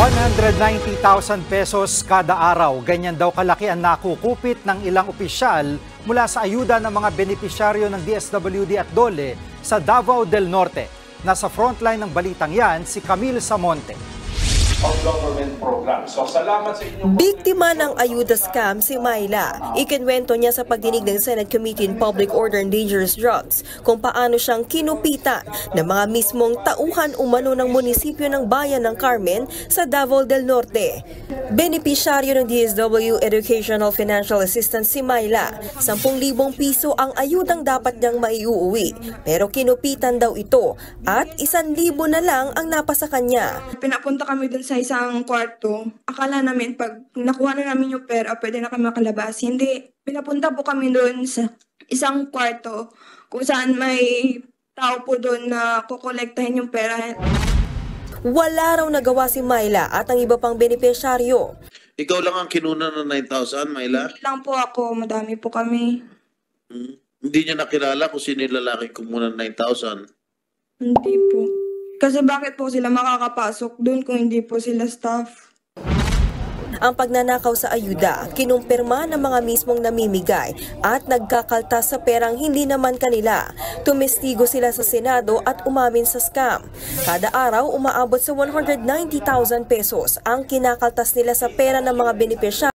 190,000 pesos kada araw. Ganyan daw kalaki ang nakukupit ng ilang opisyal mula sa ayuda ng mga benepisyaryo ng DSWD at DOLE sa Davao del Norte. Nasa frontline ng balitang yan si Camille Samonte. So, salamat sa inyong Biktima ng ayuda scam si Myla. Ikinwento niya sa pagdinig ng Senate Committee on Public Order and Dangerous Drugs kung paano siyang kinupitan ng mga mismong tauhan umano ng munisipyo ng bayan ng Carmen sa Davao del Norte. Benepisyaryo ng DSW Educational Financial Assistance si Myla. 10,000 piso ang ayudang dapat niyang maiuwi. Pero kinupitan daw ito at 1,000 na lang ang napasa kanya. Pinapunta kami dun sa isang kwarto. Akala namin pag nakuha na namin yung pera, pwede na kami makalabas. Hindi. Pinapunta po kami dun sa isang kwarto kung saan may tao po dun na kukolektahin yung pera. Wala raw nagawa si Myla at ang iba pang benepisyaryo. Ikaw lang ang kinuna ng 9,000, Myla? Hindi lang po ako. Madami po kami. Hindi niya nakilala kung sino yung lalaki kumuna ng 9,000? Hindi po. Kasi bakit po sila makakapasok dun kung hindi po sila staff? Ang pagnanakaw sa ayuda, kinumpirma ng mga mismong namimigay at nagkakaltas sa perang hindi naman kanila. Tumestigo sila sa Senado at umamin sa scam. Kada araw umaabot sa 190,000 pesos ang kinakaltas nila sa pera ng mga benepisyaryo.